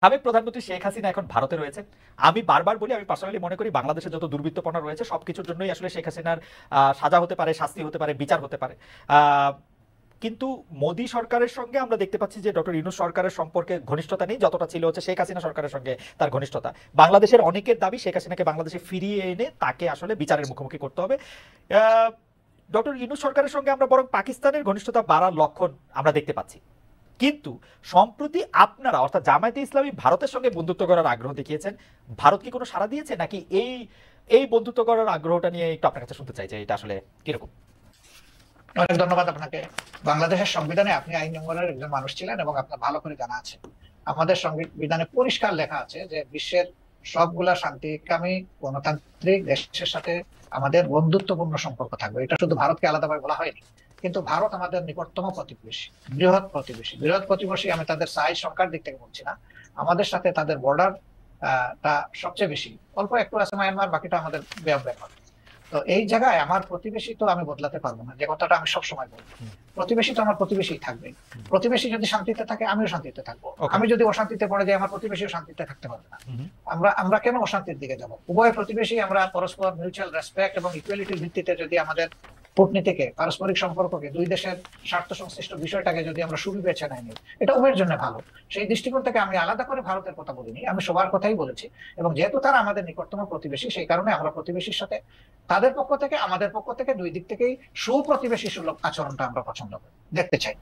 সাবেক প্রধানমন্ত্রী শেখ হাসিনা এখন ভারতে রয়েছে। আমি বারবার বলি, আমি পার্সোনালি মনে করি বাংলাদেশে যত দুর্বৃত্তপনা রয়েছে সবকিছুর জন্যই আসলে শেখ হাসিনার সাজা হতে পারে, শাস্তি হতে পারে, বিচার হতে পারে। আহ, কিন্তু মোদী সরকারের সঙ্গে আমরা দেখতে পাচ্ছি যে ডক্টর ইউনূস সরকারের সম্পর্কে ঘনিষ্ঠতা নেই যতটা ছিল হচ্ছে শেখ হাসিনা সরকারের সঙ্গে তার ঘনিষ্ঠতা। বাংলাদেশের অনেকের দাবি শেখ হাসিনাকে বাংলাদেশে ফিরিয়ে এনে তাকে আসলে বিচারের মুখোমুখি করতে হবে। ডক্টর ইউনূস সরকারের সঙ্গে আমরা বরং পাকিস্তানের ঘনিষ্ঠতা বাড়ার লক্ষণ আমরা দেখতে পাচ্ছি। কিন্তু সম্প্রতি আপনারা অর্থাৎ জামায়াতে ইসলামী ভারতের সঙ্গে বন্ধুত্ব করার আগ্রহ দেখিয়েছেন। ভারত কি কোনো সাড়া দিয়েছে, নাকি এই এই বন্ধুত্ব করার আগ্রহটা নিয়ে একটু আপনার কাছে শুনতে চাই যে এটা আসলে কিরকম? অনেক ধন্যবাদ আপনাকে। বাংলাদেশের সংবিধানে আপনি আইন জঙ্গলের একজন মানুষ ছিলেন এবং আপনার ভালো করে জানা আছে। আমাদের সংবিধানে পরিষ্কার লেখা আছে যে বিশ্বের সবগুলা শান্তিকামী গণতান্ত্রিক দেশের সাথে আমাদের বন্ধুত্বপূর্ণ সম্পর্ক থাকবে। এটা শুধু ভারতকে আলাদাভাবে বলা হয়নি, কিন্তু ভারত আমাদের নিকটতম প্রতিবেশী, বৃহৎ প্রতিবেশী। আমি তাদের সাইজ সংখ্যার দিক থেকে বলছি না, আমাদের সাথে তাদের বর্ডার টা সবচেয়ে বেশি। অল্প একটু আছে মায়ানমার, বাকিটা আমাদের ব্যাপার। তো এই জায়গায় আমার প্রতিবেশী তো আমি বদলাতে পারবো না, যে কথাটা আমি সবসময় বলি। প্রতিবেশী তো আমার প্রতিবেশী থাকবে। প্রতিবেশী যদি শান্তিতে থাকে আমিও শান্তিতে থাকবো। আমি যদি অশান্তিতে পড়ে যাই আমার প্রতিবেশীও শান্তিতে থাকতে পারবে না। আমরা আমরা কেন অশান্তির দিকে যাব? উভয় প্রতিবেশী আমরা পরস্পর মিউচুয়াল রেসপেক্ট এবং ইকুয়ালিটির ভিত্তিতে যদি আমাদের কূটনীতিকে, পারস্পরিক সম্পর্ককে, দুই দেশের স্বার্থ সংশ্লিষ্ট বিষয়টাকে যদি আমরা সুবিবেচনায় নিই, এটা উভয়ের জন্য ভালো। সেই দৃষ্টিকোণ থেকে আমি আলাদা করে ভারতের কথা বলিনি, আমি সবার কথাই বলেছি। এবং যেহেতু তারা আমাদের নিকটতম প্রতিবেশী, সেই কারণে আমরা প্রতিবেশীর সাথে তাদের পক্ষ থেকে আমাদের পক্ষ থেকে দুই দিক থেকেই সুপ্রতিবেশী সুলভ আচরণটা আমরা পছন্দ করি, দেখতে চাই।